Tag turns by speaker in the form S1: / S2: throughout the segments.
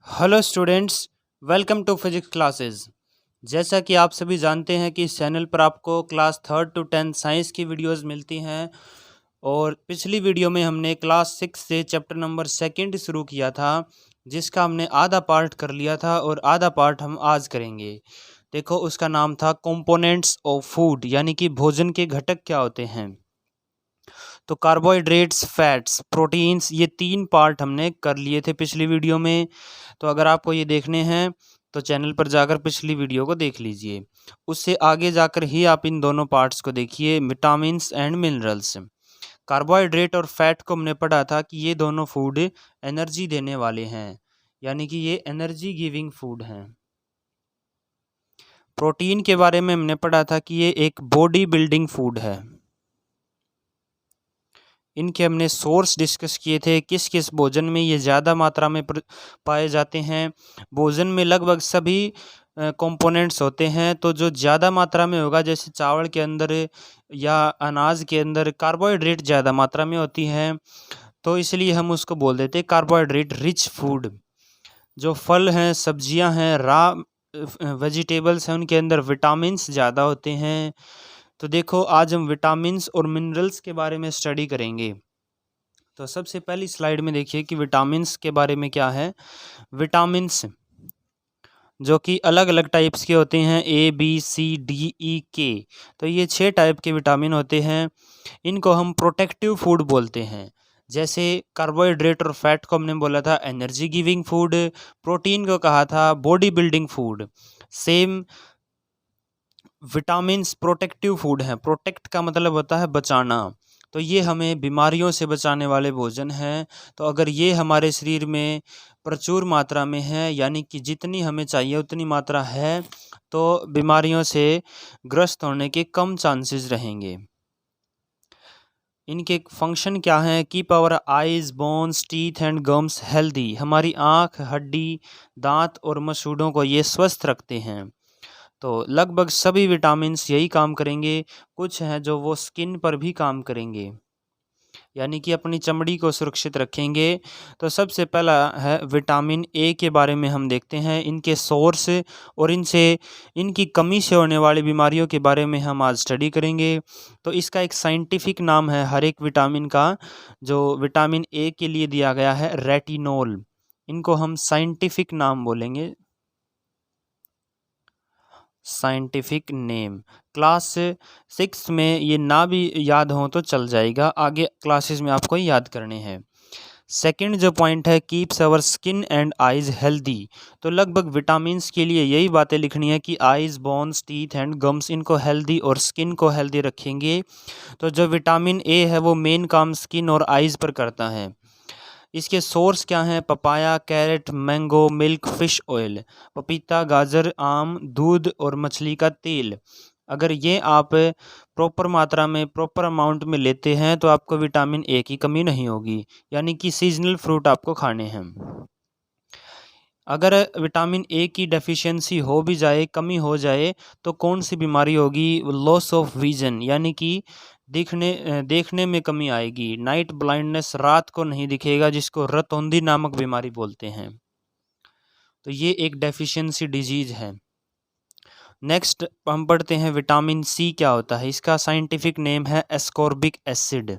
S1: Hello students, welcome to physics classes. जैसा कि आप सभी जानते हैं कि इस चैनल पर आपको class 3rd to 10th science की वीडियोस मिलती हैं। और पिछली वीडियो में हमने क्लास 6 से चैप्टर नंबर 2 शुरू किया था, जिसका हमने आधा पार्ट कर लिया था और आधा पार्ट हम आज करेंगे। देखो, उसका नाम था कंपोनेंट्स ऑफ फूड, यानी कि भोजन के घटक क्या होते हैं। तो कार्बोहाइड्रेट्स, फैट्स, प्रोटीन्स, ये 3 पार्ट हमने कर लिए थे पिछली वीडियो में। तो अगर आपको ये देखने हैं तो चैनल पर जाकर पिछली वीडियो को देख लीजिए। उससे आगे जाकर ही आप इन दोनों पार्ट्स को देखिए, विटामिन्स एंड मिनरल्स। कार्बोहाइड्रेट और फैट को हमने पढ़ा था कि ये दोनों फूड एनर्जी देने वाले हैं, यानी कि ये एनर्जी गिविंग फूड हैं। प्रोटीन के बारे में हमने पढ़ा था कि ये एक बॉडी बिल्डिंग फूड है। इनके हमने सोर्स डिस्कस किए थे, किस किस भोजन में ये ज़्यादा मात्रा में पाए जाते हैं। भोजन में लगभग सभी कंपोनेंट्स होते हैं, तो जो ज़्यादा मात्रा में होगा, जैसे चावल के अंदर या अनाज के अंदर कार्बोहाइड्रेट ज़्यादा मात्रा में होती हैं, तो इसलिए हम उसको बोल देते हैं कार्बोहाइड्रेट रिच फूड। जो फल हैं, सब्जियां हैं, वेजिटेबल्स हैं, उनके अंदर विटामिन्स ज़्यादा होते हैं। तो देखो, आज हम विटामिन्स और मिनरल्स के बारे में स्टडी करेंगे। तो सबसे पहली स्लाइड में देखिए कि विटामिन्स के बारे में क्या है। विटामिन्स जो कि अलग अलग टाइप्स के होते हैं, A B C D E K। तो ये 6 टाइप के विटामिन होते हैं। इनको हम प्रोटेक्टिव फूड बोलते हैं। जैसे कार्बोहाइड्रेट और फैट को हमने बोला था एनर्जी गिविंग फूड, प्रोटीन को कहा था body building food. Same vitamins protective food हैं। प्रोटेक्ट का मतलब होता है बचाना, तो ये हमें बीमारियों से बचाने वाले भोजन हैं। तो अगर ये हमारे शरीर में प्रचुर मात्रा में है, यानी कि जितनी हमें चाहिए उतनी मात्रा है, तो बीमारियों से ग्रस्त होने के कम चांसेस रहेंगे। इनके फंक्शन क्या हैं? Keep our eyes, bones, teeth and gums healthy. हमारी आँख, हड्डी, दांत और मसूड़ों को ये स्वस्थ रखते हैं। तो लगभग सभी विटामिन्स यही काम करेंगे। कुछ हैं जो वो स्किन पर भी काम करेंगे, यानी कि अपनी चमड़ी को सुरक्षित रखेंगे। तो सबसे पहला है विटामिन ए के बारे में हम देखते हैं, इनके सोर्स और इनकी कमी से होने वाली बीमारियों के बारे में हम आज स्टडी करेंगे। तो इसका एक साइंटिफिक नाम है हर एक विटामिन का, जो विटामिन ए के लिए दिया गया है रेटिनोल। इनको हम साइंटिफिक नाम बोलेंगे, साइंटिफिक नेम। क्लास 6 में ये ना भी याद हो तो चल जाएगा, आगे क्लासेस में आपको याद करने हैं। सेकंड जो पॉइंट है, keeps our skin and eyes healthy. तो लगभग विटामिन्स के लिए यही बातें लिखनी है कि eyes, bones, teeth and gums इनको हेल्दी और स्किन को हेल्दी रखेंगे। तो जो विटामिन ए है वो मेन काम स्किन और आइज पर करता है। इसके सोर्स क्या हैं? Papaya, carrot, mango, milk, fish oil. पपीता, गाजर, आम, दूध और मछली का तेल। अगर ये आप प्रॉपर मात्रा में, प्रॉपर अमाउंट में लेते हैं तो आपको विटामिन ए की कमी नहीं होगी, यानी कि सीजनल फ्रूट आपको खाने हैं। अगर विटामिन ए की डेफिशिएंसी हो भी जाए, कमी हो जाए, तो कौन सी बीमारी होगी? लॉस ऑफ विजन, यानी कि देखने में कमी आएगी। नाइट ब्लाइंडनेस, रात को नहीं दिखेगा, जिसको रतौंधी नामक बीमारी बोलते हैं। तो ये एक डेफिशिएंसी डिजीज है। नेक्स्ट हम पढ़ते हैं विटामिन सी क्या होता है। इसका साइंटिफिक नेम है एस्कॉर्बिक एसिड।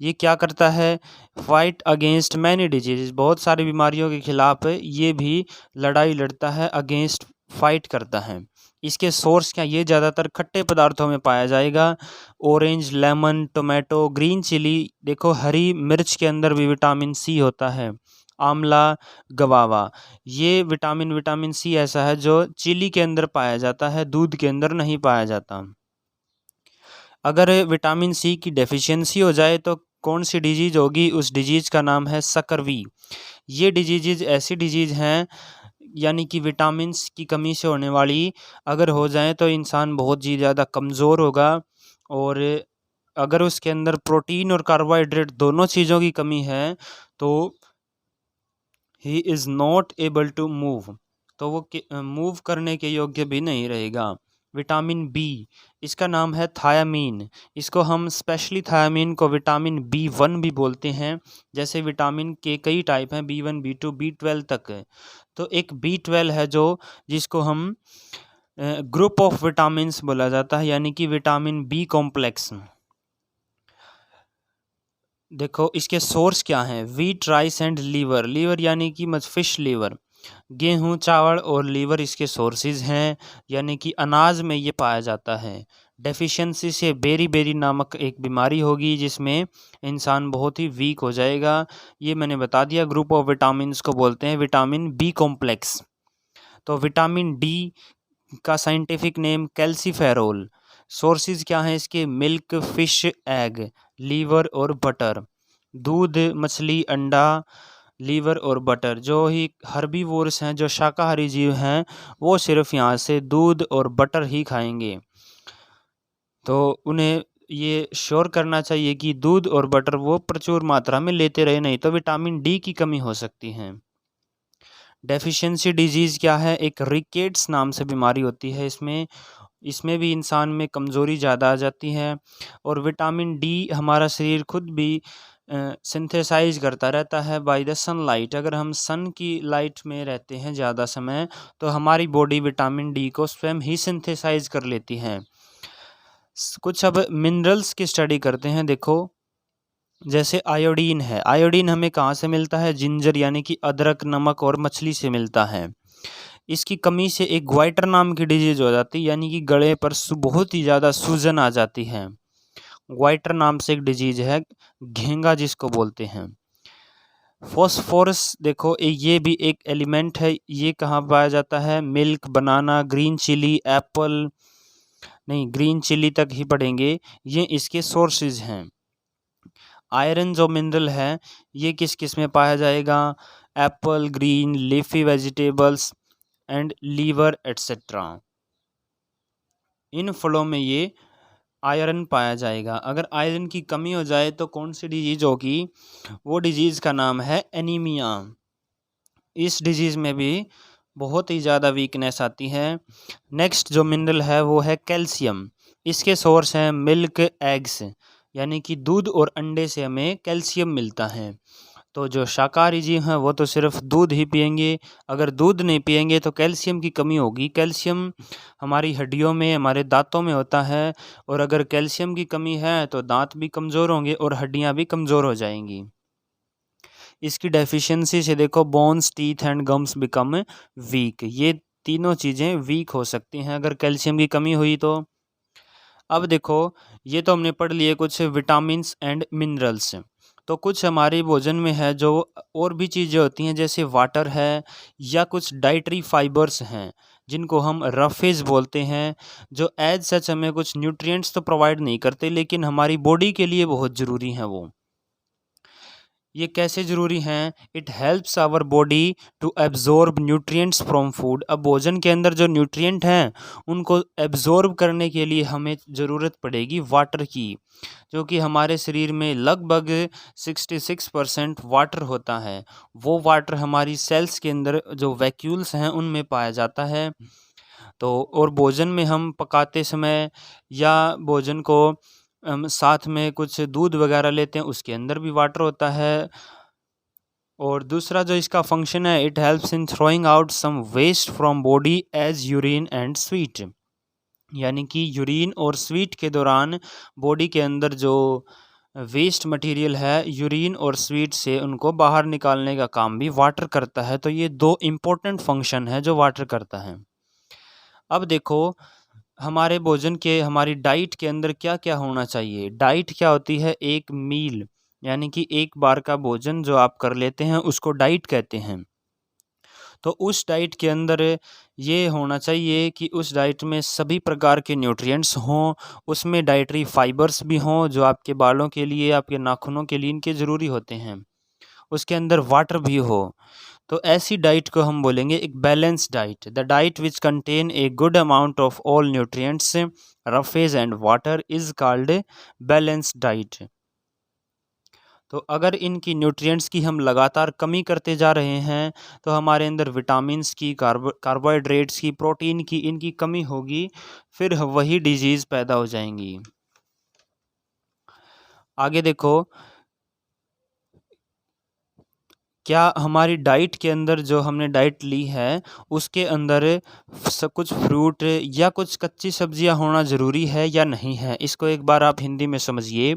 S1: ये क्या करता है? फाइट अगेंस्ट मैनी डिजीज, बहुत सारी बीमारियों के खिलाफ ये भी लड़ाई लड़ता है, अगेंस्ट फाइट करता है। इसके सोर्स क्या? ये ज़्यादातर खट्टे पदार्थों में पाया जाएगा। Orange, lemon, tomato, green chilli. देखो, हरी मिर्च के अंदर भी विटामिन सी होता है। आंवला, गवावा। ये विटामिन सी ऐसा है जो चिली के अंदर पाया जाता है, दूध के अंदर नहीं पाया जाता। अगर विटामिन सी की डेफिशिएंसी हो जाए तो कौन सी डिजीज होगी? उस डिजीज का नाम है सकरवी। ये डिजीज ऐसी डिजीज हैं, यानी कि विटामिन्स की कमी से होने वाली, अगर हो जाए तो इंसान बहुत ही ज़्यादा कमज़ोर होगा। और अगर उसके अंदर प्रोटीन और कार्बोहाइड्रेट दोनों चीज़ों की कमी है तो he is not able to move, तो वो मूव करने के योग्य भी नहीं रहेगा। विटामिन बी, इसका नाम है थायामीन। इसको हम स्पेशली थायामीन को विटामिन B1 भी बोलते हैं। जैसे विटामिन के कई टाइप हैं, B1, B2, B12 तक है। तो एक B12 है जो जिसको हम ग्रुप ऑफ विटामिन्स बोला जाता है, यानी कि विटामिन बी कॉम्प्लेक्स। देखो इसके सोर्स क्या हैं, wheat, rice and liver. Liver यानी कि फिश लीवर, गेहूं, चावल और लीवर इसके सोर्सेज हैं, यानी कि अनाज में ये पाया जाता है। डेफिशिएंसी से बेरी बेरी नामक एक बीमारी होगी जिसमें इंसान बहुत ही वीक हो जाएगा। ये मैंने बता दिया, ग्रुप ऑफ विटामिन्स को बोलते हैं विटामिन बी कॉम्प्लेक्स। तो विटामिन डी का साइंटिफिक नेम कैल्सीफेरोल। सोर्सेज क्या हैं इसके, मिल्क, फिश, एग, लीवर और बटर। दूध, मछली, अंडा, लीवर और बटर। जो ही हर्बीवोर्स हैं, जो शाकाहारी जीव हैं, वो सिर्फ यहाँ से दूध और बटर ही खाएंगे। तो उन्हें ये श्योर करना चाहिए कि दूध और बटर वो प्रचुर मात्रा में लेते रहे, नहीं तो विटामिन डी की कमी हो सकती है। डेफिशिएंसी डिजीज़ क्या है, एक रिकेट्स नाम से बीमारी होती है। इसमें भी इंसान में कमज़ोरी ज़्यादा आ जाती है। और विटामिन डी हमारा शरीर खुद भी सिंथेसाइज करता रहता है बाय द सनलाइट। अगर हम सन की लाइट में रहते हैं ज़्यादा समय, तो हमारी बॉडी विटामिन डी को स्वयं ही सिंथेसाइज कर लेती है। कुछ अब मिनरल्स की स्टडी करते हैं। देखो जैसे आयोडीन है, आयोडीन हमें कहाँ से मिलता है, जिंजर यानी कि अदरक, नमक और मछली से मिलता है। इसकी कमी से एक ग्वाइटर नाम की डिजीज हो जाती है, यानी कि गले पर बहुत ही ज़्यादा सूजन आ जाती है। ग्वाइटर नाम से एक डिजीज है, घेंगा जिसको बोलते हैं। फॉस्फोरस देखो ये भी एक एलिमेंट है। ये कहाँ पाया जाता है, मिल्क, बनाना, ग्रीन चिली, एप्पल, नहीं ग्रीन चिली तक ही पढ़ेंगे, ये इसके सोर्सेज हैं। आयरन जो मिनरल है ये किस किस में पाया जाएगा, apple, green leafy vegetables and liver etcetera. इन फलों में ये आयरन पाया जाएगा। अगर आयरन की कमी हो जाए तो कौन सी डिजीज होगी, वो डिजीज़ का नाम है एनीमिया। इस डिजीज़ में भी बहुत ही ज़्यादा वीकनेस आती है। नेक्स्ट जो मिनरल है वो है कैल्शियम। इसके सोर्स हैं मिल्क, एग्स, यानी कि दूध और अंडे से हमें कैल्शियम मिलता है। तो जो शाकाहारी जीव हैं वो तो सिर्फ दूध ही पिएंगे। अगर दूध नहीं पिएंगे तो कैल्शियम की कमी होगी। कैल्शियम हमारी हड्डियों में, हमारे दांतों में होता है, और अगर कैल्शियम की कमी है तो दांत भी कमज़ोर होंगे और हड्डियां भी कमज़ोर हो जाएंगी। इसकी डेफिशिएंसी से देखो bones, teeth and gums become weak. ये तीनों चीज़ें वीक हो सकती हैं अगर कैल्शियम की कमी हुई तो। अब देखो ये तो हमने पढ़ लिए कुछ विटामिन्स एंड मिनरल्स। तो कुछ हमारे भोजन में है जो और भी चीज़ें होती हैं, जैसे वाटर है या कुछ डाइटरी फाइबर्स हैं जिनको हम रफेज बोलते हैं, जो एज सच हमें कुछ न्यूट्रिएंट्स तो प्रोवाइड नहीं करते लेकिन हमारी बॉडी के लिए बहुत ज़रूरी हैं। वो ये कैसे ज़रूरी हैं, it helps our body to absorb nutrients from food. अब भोजन के अंदर जो न्यूट्रिएंट हैं उनको एब्जॉर्ब करने के लिए हमें ज़रूरत पड़ेगी वाटर की, जो कि हमारे शरीर में लगभग 66% वाटर होता है। वो वाटर हमारी सेल्स के अंदर जो वैक्यूल्स हैं उनमें पाया जाता है। तो और भोजन में हम पकाते समय या भोजन को साथ में कुछ दूध वगैरह लेते हैं, उसके अंदर भी वाटर होता है। और दूसरा जो इसका फंक्शन है, it helps in throwing out some waste from body as urine and sweat, यानी कि यूरिन और स्वीट के दौरान बॉडी के अंदर जो वेस्ट मटेरियल है यूरिन और स्वीट से उनको बाहर निकालने का काम भी वाटर करता है। तो ये दो इम्पोर्टेंट फंक्शन है जो वाटर करता है। अब देखो हमारे भोजन के, हमारी डाइट के अंदर क्या क्या होना चाहिए। डाइट क्या होती है, एक मील यानी कि एक बार का भोजन जो आप कर लेते हैं उसको डाइट कहते हैं। तो उस डाइट के अंदर ये होना चाहिए कि उस डाइट में सभी प्रकार के न्यूट्रिएंट्स हों, उसमें डाइटरी फाइबर्स भी हों जो आपके बालों के लिए, आपके नाखूनों के लिए इनके ज़रूरी होते हैं, उसके अंदर वाटर भी हो। तो ऐसी डाइट को हम बोलेंगे एक balance diet. The diet which contain a good amount of all nutrients, roughage and water is called balance diet. तो अगर इनकी न्यूट्रिएंट्स की हम लगातार कमी करते जा रहे हैं तो हमारे अंदर विटामिन्स की, कार्बोहाइड्रेट्स की, प्रोटीन की, इनकी कमी होगी, फिर वही डिजीज़ पैदा हो जाएंगी। आगे देखो, क्या हमारी डाइट के अंदर जो हमने डाइट ली है उसके अंदर सब कुछ फ्रूट या कुछ कच्ची सब्जियां होना ज़रूरी है या नहीं है? इसको एक बार आप हिंदी में समझिए।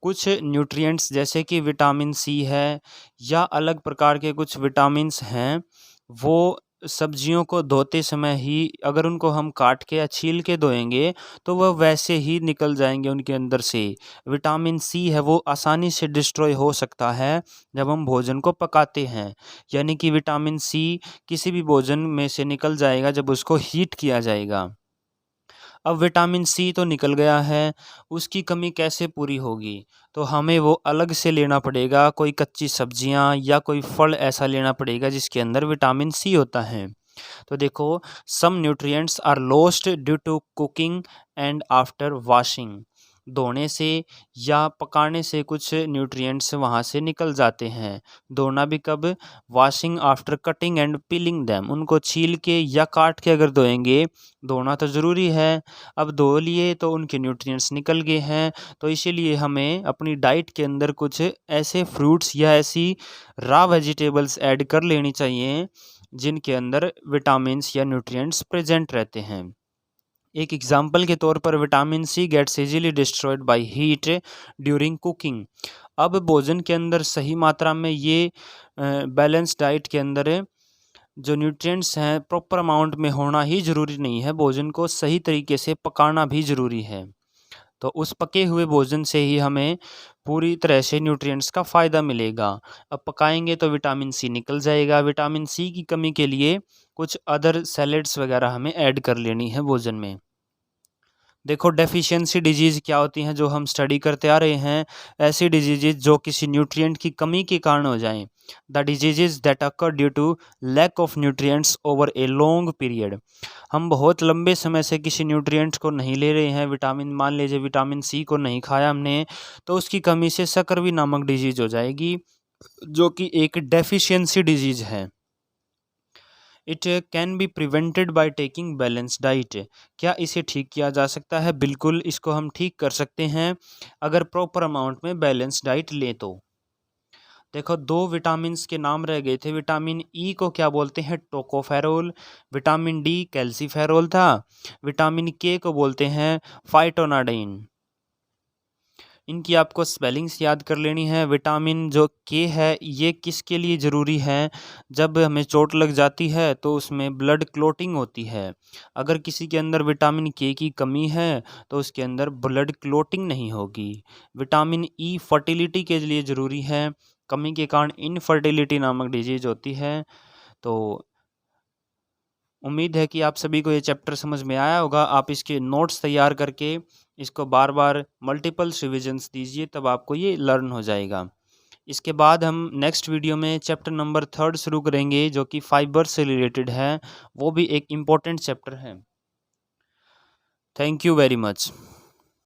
S1: कुछ न्यूट्रिएंट्स जैसे कि विटामिन सी है या अलग प्रकार के कुछ विटामिन्स हैं, वो सब्जियों को धोते समय ही अगर उनको हम काट के या छील के धोएंगे तो वह वैसे ही निकल जाएंगे उनके अंदर से। विटामिन सी है वो आसानी से डिस्ट्रॉय हो सकता है जब हम भोजन को पकाते हैं, यानी कि विटामिन सी किसी भी भोजन में से निकल जाएगा जब उसको हीट किया जाएगा। अब विटामिन सी तो निकल गया है, उसकी कमी कैसे पूरी होगी? तो हमें वो अलग से लेना पड़ेगा, कोई कच्ची सब्जियां या कोई फल ऐसा लेना पड़ेगा जिसके अंदर विटामिन सी होता है। तो देखो, some nutrients are lost due to cooking and after washing. धोने से या पकाने से कुछ न्यूट्रिएंट्स वहाँ से निकल जाते हैं। धोना भी कब? Washing after cutting and piling them. उनको छील के या काट के अगर धोएंगे, धोना तो ज़रूरी है। अब धो लिए तो उनके न्यूट्रिएंट्स निकल गए हैं, तो इसीलिए हमें अपनी डाइट के अंदर कुछ ऐसे फ्रूट्स या ऐसी रॉ वेजिटेबल्स ऐड कर लेनी चाहिए जिनके अंदर विटामिन्स या न्यूट्रिएंट्स प्रेजेंट रहते हैं। एक एग्जाम्पल के तौर पर vitamin C gets easily destroyed by heat during cooking. अब भोजन के अंदर सही मात्रा में ये बैलेंस डाइट के अंदर जो न्यूट्रिएंट्स हैं प्रॉपर अमाउंट में होना ही ज़रूरी नहीं है, भोजन को सही तरीके से पकाना भी ज़रूरी है। तो उस पके हुए भोजन से ही हमें पूरी तरह से न्यूट्रिएंट्स का फ़ायदा मिलेगा। अब पकाएंगे तो विटामिन सी निकल जाएगा। विटामिन सी की कमी के लिए कुछ अदर सैलेड्स वगैरह हमें ऐड कर लेनी है भोजन में। देखो, डेफिशिएंसी डिजीज़ क्या होती हैं जो हम स्टडी करते आ रहे हैं, ऐसी डिजीज़ जो किसी न्यूट्रिएंट की कमी के कारण हो जाएं। The disease that occur due to lack of nutrients over a long period. हम बहुत लंबे समय से किसी न्यूट्रिएंट्स को नहीं ले रहे हैं, विटामिन मान लीजिए विटामिन सी को नहीं खाया हमने, तो उसकी कमी से सकरवी नामक डिजीज़ हो जाएगी, जो कि एक डेफिशिएंसी डिजीज़ है। It can be prevented by taking balance diet. क्या इसे ठीक किया जा सकता है? बिल्कुल, इसको हम ठीक कर सकते हैं अगर प्रॉपर अमाउंट में बैलेंस डाइट लें तो। देखो, दो विटामिन्स के नाम रह गए थे। विटामिन ई को क्या बोलते हैं? टोकोफेरोल। विटामिन डी कैल्सीफेरोल था। विटामिन के को बोलते हैं फाइटोनाडाइन। इनकी आपको स्पेलिंग्स याद कर लेनी है। विटामिन जो के है ये किसके लिए ज़रूरी है? जब हमें चोट लग जाती है तो उसमें ब्लड क्लॉटिंग होती है। अगर किसी के अंदर विटामिन के की कमी है तो उसके अंदर ब्लड क्लॉटिंग नहीं होगी। विटामिन ई फर्टिलिटी के लिए ज़रूरी है, कमी के कारण इनफर्टिलिटी नामक डिजीज होती है। तो उम्मीद है कि आप सभी को ये चैप्टर समझ में आया होगा। आप इसके नोट्स तैयार करके इसको बार बार मल्टीपल्स रिविजन्स दीजिए, तब आपको ये लर्न हो जाएगा। इसके बाद हम नेक्स्ट वीडियो में चैप्टर नंबर 3 शुरू करेंगे जो कि फाइबर से रिलेटेड है। वो भी एक इम्पोर्टेंट चैप्टर है। Thank you very much.